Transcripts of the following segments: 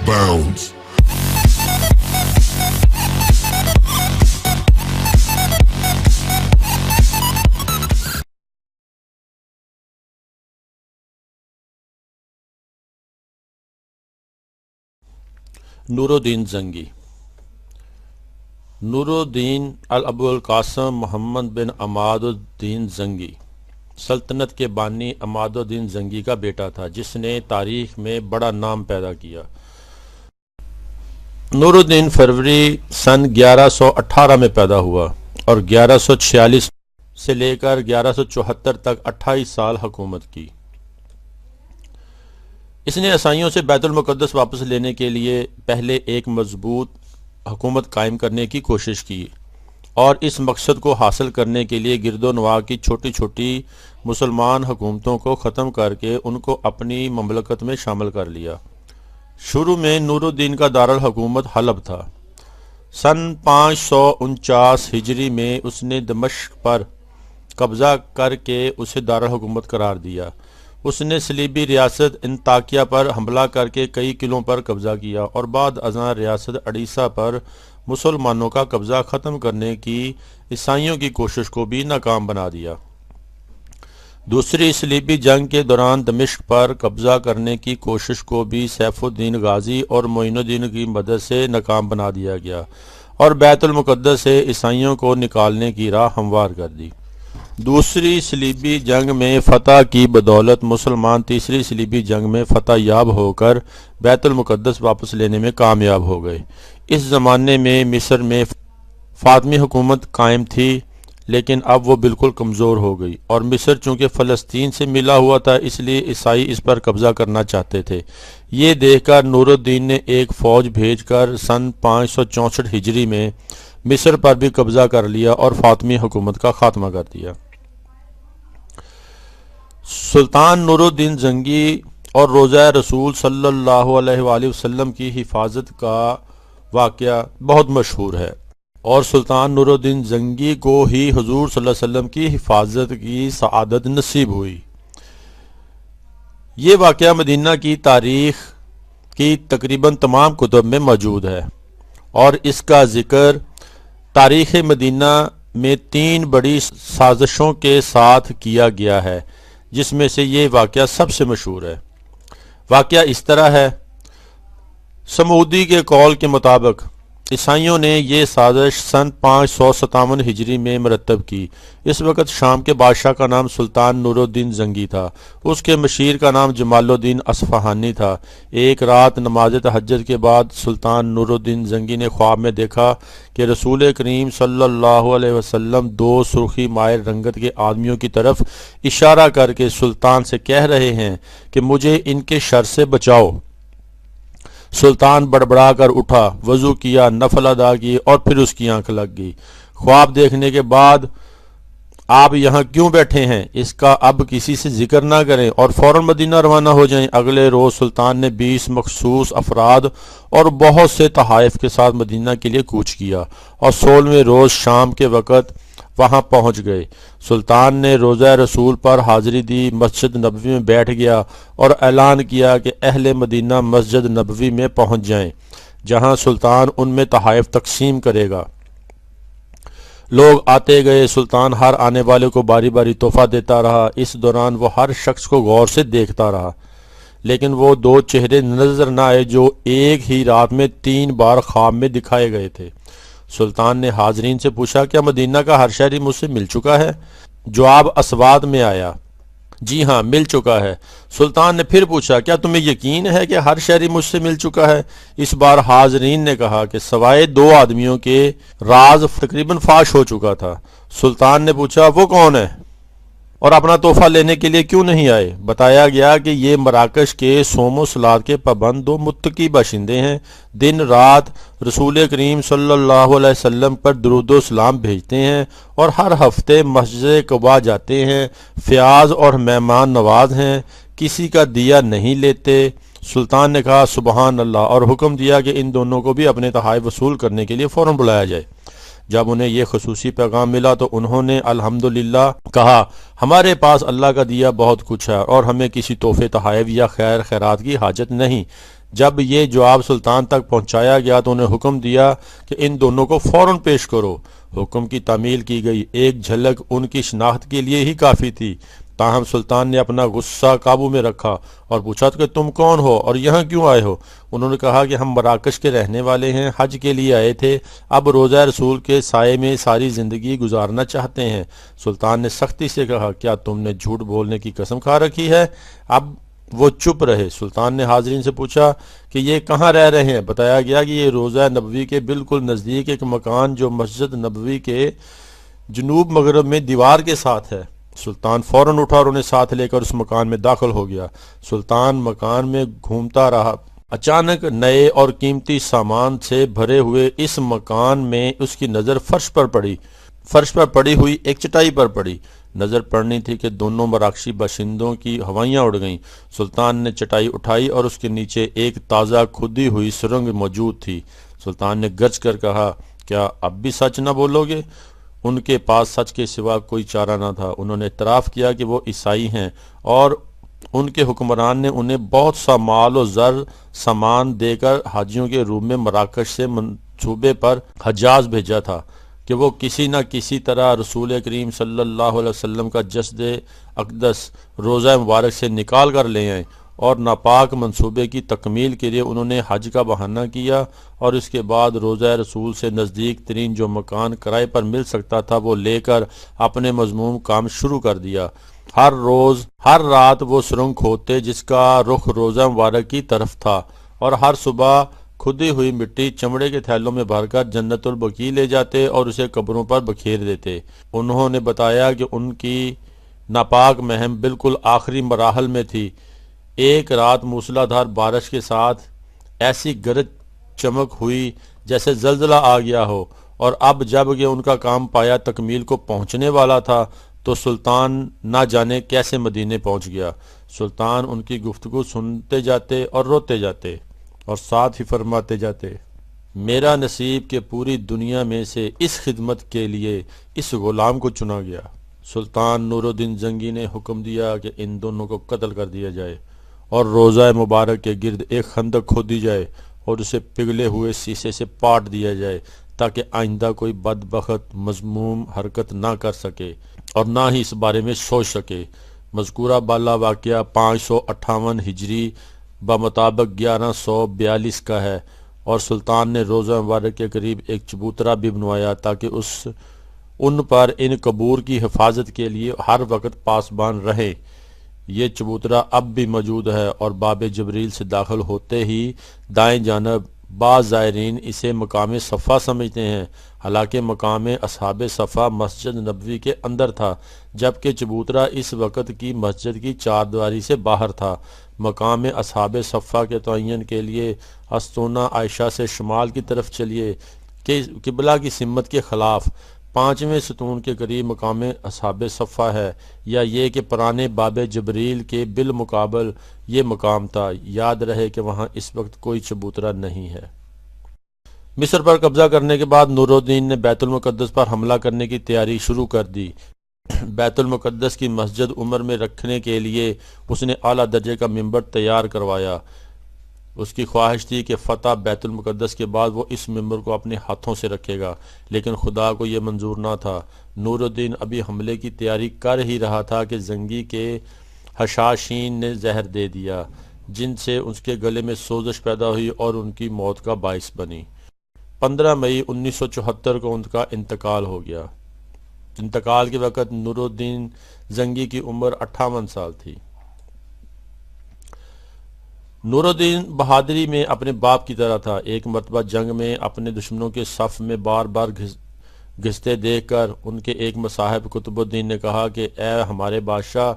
bounds. Nooruddin زنگی نورالدین ابو القاسم محمد بن عماد الدین زنگی سلطنت کے بانی عماد الدین زنگی کا بیٹا تھا، جس نے تاریخ میں بڑا نام پیدا کیا۔ نورالدین فروری سن 1118 میں پیدا ہوا اور 1146 سے لے کر 1174 تک 28 سال حکومت کی۔ اس نے عیسائیوں سے بیت المقدس واپس لینے کے لیے پہلے ایک مضبوط حکومت قائم کرنے کی کوشش کی اور اس مقصد کو حاصل کرنے کے لیے گرد و نواح کی چھوٹی چھوٹی مسلمان حکومتوں کو ختم کر کے ان کو اپنی مملکت میں شامل کر لیا۔ شروع میں نورالدین کا دارالحکومت حلب تھا۔ سن 549 ہجری میں اس نے دمشق پر قبضہ کر کے اسے دارالحکومت قرار دیا۔ اس نے صلیبی ریاست انطاکیہ پر حملہ کر کے کئی قلعوں پر قبضہ کیا اور بعد ازاں ریاست اڈیسہ پر مسلمانوں کا قبضہ ختم کرنے کی عیسائیوں کی کوشش کو بھی ناکام بنا دیا۔ دوسری صلیبی جنگ کے دوران دمشق پر قبضہ کرنے کی کوشش کو بھی سیف الدین غازی اور معین الدین کی مدد سے ناکام بنا دیا گیا اور بیت المقدس سے عیسائیوں کو نکالنے کی راہ ہموار کر دی۔ دوسری صلیبی جنگ میں فتح کی بدولت مسلمان تیسری صلیبی جنگ میں فتح یاب ہو کر بیت المقدس واپس لینے میں کامیاب ہو گئے۔ اس زمانے میں مصر میں فاطمی حکومت قائم تھی، لیکن اب وہ بالکل کمزور ہو گئی اور مصر چونکہ فلسطین سے ملا ہوا تھا، اس لیے عیسائی اس پر قبضہ کرنا چاہتے تھے۔ یہ دیکھ کر نورالدین نے ایک فوج بھیج کر سن 564 ہجری میں مصر پر بھی قبضہ کر لیا اور فاطمی حکومت کا خاتمہ کر دیا۔ سلطان نورالدین زنگی اور روضہ رسول صلی اللہ علیہ وآلہ وسلم کی حفاظت کا واقعہ بہت مشہور ہے اور سلطان نورالدین زنگی کو ہی حضور صلی اللہ علیہ وسلم کی حفاظت کی سعادت نصیب ہوئی۔ یہ واقعہ مدینہ کی تاریخ کی تقریباً تمام کتب میں موجود ہے اور اس کا ذکر تاریخ مدینہ میں 3 بڑی سازشوں کے ساتھ کیا گیا ہے، جس میں سے یہ واقعہ سب سے مشہور ہے۔ واقعہ اس طرح ہے، سمودی کے قول کے مطابق عیسائیوں نے یہ سازش سن 557 ہجری میں مرتب کی۔ اس وقت شام کے بادشاہ کا نام سلطان نورالدین زنگی تھا، اس کے مشیر کا نام جمال الدین اصفہانی تھا۔ ایک رات نماز تہجد کے بعد سلطان نورالدین زنگی نے خواب میں دیکھا کہ رسول کریم صلی اللہ علیہ وسلم 2 سرخی مائل رنگت کے آدمیوں کی طرف اشارہ کر کے سلطان سے کہہ رہے ہیں کہ مجھے ان کے شر سے بچاؤ۔ سلطان بڑبڑا کر اٹھا، وضو کیا، نفل ادا کیے اور پھر اس کی آنکھ لگ گئی۔ خواب دیکھنے کے بعد آپ یہاں کیوں بیٹھے ہیں، اس کا اب کسی سے ذکر نہ کریں اور فوراً مدینہ روانہ ہو جائیں۔ اگلے روز سلطان نے 20 مخصوص افراد اور بہت سے تحائف کے ساتھ مدینہ کے لیے کوچ کیا اور 16ویں روز شام کے وقت وہاں پہنچ گئے۔ سلطان نے روضہ رسول پر حاضری دی، مسجد نبوی میں بیٹھ گیا اور اعلان کیا کہ اہل مدینہ مسجد نبوی میں پہنچ جائیں، جہاں سلطان ان میں تحائف تقسیم کرے گا۔ لوگ آتے گئے، سلطان ہر آنے والے کو باری باری تحفہ دیتا رہا۔ اس دوران وہ ہر شخص کو غور سے دیکھتا رہا، لیکن وہ 2 چہرے نظر نہ آئے جو ایک ہی رات میں 3 بار خواب میں دکھائے گئے تھے۔ سلطان نے حاضرین سے پوچھا، کیا مدینہ کا ہر شہری مجھ سے مل چکا ہے؟ جواب اسوات میں آیا، جی ہاں مل چکا ہے۔ سلطان نے پھر پوچھا، کیا تمہیں یقین ہے کہ ہر شہری مجھ سے مل چکا ہے؟ اس بار حاضرین نے کہا کہ سوائے 2 آدمیوں کے راز تقریباً فاش ہو چکا تھا۔ سلطان نے پوچھا، وہ کون ہے اور اپنا تحفہ لینے کے لیے کیوں نہیں آئے؟ بتایا گیا کہ یہ مراکش کے صوم و صلات کے پابند 2 متقی باشندے ہیں، دن رات رسول کریم صلی اللہ علیہ وسلم پر درود و سلام بھیجتے ہیں اور ہر ہفتے مسجد قباء جاتے ہیں، فیاض اور مہمان نواز ہیں، کسی کا دیا نہیں لیتے۔ سلطان نے کہا سبحان اللہ اور حکم دیا کہ ان دونوں کو بھی اپنے تحائف وصول کرنے کے لیے فوراً بلایا جائے۔ جب انہیں یہ خصوصی پیغام ملا تو انہوں نے الحمدللہ کہا، ہمارے پاس اللہ کا دیا بہت کچھ ہے اور ہمیں کسی تحفے تحائف یا خیر خیرات کی حاجت نہیں۔ جب یہ جواب سلطان تک پہنچایا گیا تو انہیں حکم دیا کہ ان دونوں کو فوراً پیش کرو۔ حکم کی تعمیل کی گئی۔ ایک جھلک ان کی شناخت کے لیے ہی کافی تھی، تاہم سلطان نے اپنا غصہ قابو میں رکھا اور پوچھا کہ تم کون ہو اور یہاں کیوں آئے ہو؟ انہوں نے کہا کہ ہم مراکش کے رہنے والے ہیں، حج کے لیے آئے تھے، اب روضہ رسول کے سائے میں ساری زندگی گزارنا چاہتے ہیں۔ سلطان نے سختی سے کہا، کیا تم نے جھوٹ بولنے کی قسم کھا رکھی ہے؟ اب وہ چپ رہے۔ سلطان نے حاضرین سے پوچھا کہ یہ کہاں رہ رہے ہیں؟ بتایا گیا کہ یہ روضہ نبوی کے بالکل نزدیک ایک مکان جو مسجد نبوی کے جنوب مغرب میں دیوار کے ساتھ ہے۔ سلطان فوراً اٹھا اور انہیں ساتھ لے کر اس مکان میں داخل ہو گیا۔ سلطان مکان میں گھومتا رہا۔ اچانک نئے اور قیمتی سامان سے بھرے ہوئے اس مکان میں اس کی نظر فرش پر پڑی۔ فرش پر پڑی ہوئی ایک چٹائی پر پڑی۔ نظر پڑنی تھی کہ دونوں مراکشی باشندوں کی ہوائیاں اڑ گئیں۔ سلطان نے چٹائی اٹھائی اور اس کے نیچے ایک تازہ کھودی ہوئی سرنگ موجود تھی۔ سلطان نے گرج کر کہا، کیا اب بھی سچ نہ بولو گے؟ ان کے پاس سچ کے سوا کوئی چارہ نہ تھا۔ انہوں نے اعتراف کیا کہ وہ عیسائی ہیں اور ان کے حکمران نے انہیں بہت سا مال و زر سامان دے کر حاجیوں کے روم میں مراکش سے منصوبے پر حجاز بھیجا تھا کہ وہ کسی نہ کسی طرح رسول کریم صلی اللہ علیہ وسلم کا جسد اقدس روضہ مبارک سے نکال کر لے آئیں، اور ناپاک منصوبے کی تکمیل کے لیے انہوں نے حج کا بہانہ کیا اور اس کے بعد روضہ رسول سے نزدیک ترین جو مکان کرائے پر مل سکتا تھا وہ لے کر اپنے مذموم کام شروع کر دیا۔ ہر روز ہر رات وہ سرنگ کھودتے جس کا رخ روضہ مبارک کی طرف تھا، اور ہر صبح کھدی ہوئی مٹی چمڑے کے تھیلوں میں بھر کر جنت البقیع لے جاتے اور اسے قبروں پر بکھیر دیتے۔ انہوں نے بتایا کہ ان کی ناپاک مہم بالکل آخری مراحل میں تھی۔ ایک رات موسلا دھار بارش کے ساتھ ایسی گرج چمک ہوئی جیسے زلزلہ آ گیا ہو، اور اب جب کہ ان کا کام پایا تکمیل کو پہنچنے والا تھا تو سلطان نہ جانے کیسے مدینے پہنچ گیا۔ سلطان ان کی گفتگو سنتے جاتے اور روتے جاتے اور ساتھ ہی فرماتے جاتے، میرا نصیب کہ پوری دنیا میں سے اس خدمت کے لیے اس غلام کو چنا گیا۔ سلطان نور الدین زنگی نے حکم دیا کہ ان دونوں کو قتل کر دیا جائے اور روضہ مبارک کے گرد ایک خندق کھودی جائے اور اسے پگھلے ہوئے سیسے سے پاٹ دیا جائے تاکہ آئندہ کوئی بدبخت مذموم حرکت نہ کر سکے اور نہ ہی اس بارے میں سوچ سکے۔ مذکورہ بالا واقعہ 558 ہجری بمطابق 1142 کا ہے، اور سلطان نے روضہ مبارک کے قریب ایک چبوترا بھی بنوایا تاکہ ان پر ان قبور کی حفاظت کے لیے ہر وقت پاسبان رہیں۔ یہ چبوترا اب بھی موجود ہے اور باب جبریل سے داخل ہوتے ہی دائیں جانب بعض زائرین اسے مقام صفا سمجھتے ہیں، حالانکہ مقام اصحاب صفا مسجد نبوی کے اندر تھا، جبکہ چبوترا اس وقت کی مسجد کی چار دیواری سے باہر تھا۔ مقام اصحاب صفا کے تعین کے لیے استونہ عائشہ سے شمال کی طرف چلیے کہ قبلہ کی سمت کے خلاف 5ویں ستون کے قریب مقام اصحاب صفا ہے، یا یہ کہ پرانے باب جبریل کے بالمقابل یہ مقام تھا۔ یاد رہے کہ وہاں اس وقت کوئی چبوترا نہیں ہے۔ مصر پر قبضہ کرنے کے بعد نور الدین نے بیت المقدس پر حملہ کرنے کی تیاری شروع کر دی۔ بیت المقدس کی مسجد عمر میں رکھنے کے لیے اس نے اعلیٰ درجے کا ممبر تیار کروایا۔ اس کی خواہش تھی کہ فتح بیت المقدس کے بعد وہ اس ممبر کو اپنے ہاتھوں سے رکھے گا، لیکن خدا کو یہ منظور نہ تھا۔ نور الدین ابھی حملے کی تیاری کر ہی رہا تھا کہ زنگی کے حشاشین نے زہر دے دیا، جن سے اس کے گلے میں سوزش پیدا ہوئی اور ان کی موت کا باعث بنی۔ 15 مئی 1974 کو ان کا انتقال ہو گیا۔ انتقال کے وقت نور الدین زنگی کی عمر 58 سال تھی۔ نور الدین بہادری میں اپنے باپ کی طرح تھا۔ ایک مرتبہ جنگ میں اپنے دشمنوں کے صف میں بار بار گھستے دیکھ کر ان کے ایک مصاحب قطب الدین نے کہا کہ اے ہمارے بادشاہ،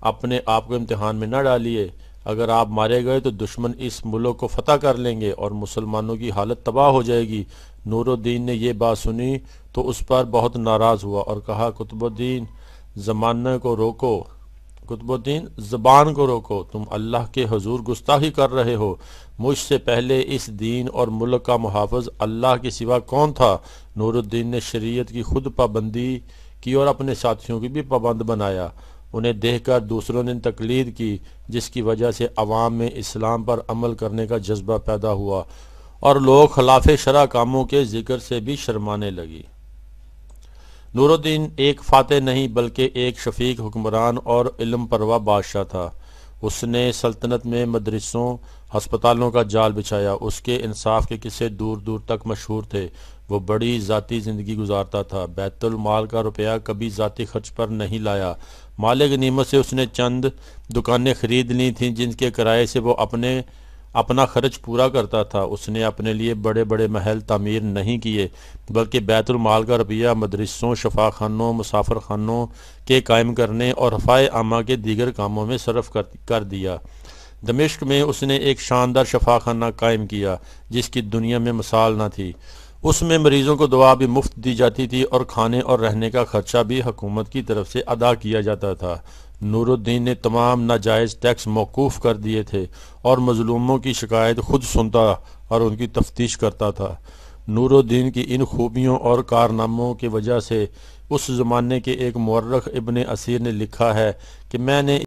اپنے آپ کو امتحان میں نہ ڈالیے، اگر آپ مارے گئے تو دشمن اس ملک کو فتح کر لیں گے اور مسلمانوں کی حالت تباہ ہو جائے گی۔ نور الدین نے یہ بات سنی تو اس پر بہت ناراض ہوا اور کہا، قطب الدین زبان کو روکو، تم اللہ کے حضور گستاخی کر رہے ہو۔ مجھ سے پہلے اس دین اور ملک کا محافظ اللہ کے سوا کون تھا؟ نور الدین نے شریعت کی خود پابندی کی اور اپنے ساتھیوں کی بھی پابند بنایا۔ انہیں دیکھ کر دوسروں نے تقلید کی، جس کی وجہ سے عوام میں اسلام پر عمل کرنے کا جذبہ پیدا ہوا اور لوگ خلاف شرع کاموں کے ذکر سے بھی شرمانے لگی۔ نور الدین ایک فاتح نہیں بلکہ ایک شفیق حکمران اور علم پروا بادشاہ تھا۔ اس نے سلطنت میں مدرسوں، ہسپتالوں کا جال بچھایا۔ اس کے انصاف کے قصے دور دور تک مشہور تھے۔ وہ بڑی ذاتی زندگی گزارتا تھا، بیت المال کا روپیہ کبھی ذاتی خرچ پر نہیں لایا۔ مال غنیمت سے اس نے چند دکانیں خرید لی تھیں جن کے کرائے سے وہ اپنا خرچ پورا کرتا تھا۔ اس نے اپنے لیے بڑے بڑے محل تعمیر نہیں کیے بلکہ بیت المال کا روپیہ مدرسوں، شفاخانوں، مسافر خانوں کے قائم کرنے اور رفاع عامہ کے دیگر کاموں میں صرف کر دیا۔ دمشق میں اس نے ایک شاندار شفاخانہ قائم کیا جس کی دنیا میں مثال نہ تھی۔ اس میں مریضوں کو دوا بھی مفت دی جاتی تھی اور کھانے اور رہنے کا خرچہ بھی حکومت کی طرف سے ادا کیا جاتا تھا۔ نور الدین نے تمام ناجائز ٹیکس موقوف کر دیے تھے اور مظلوموں کی شکایت خود سنتا اور ان کی تفتیش کرتا تھا۔ نور الدین کی ان خوبیوں اور کارناموں کی وجہ سے اس زمانے کے ایک مورخ ابن اسیر نے لکھا ہے کہ میں نے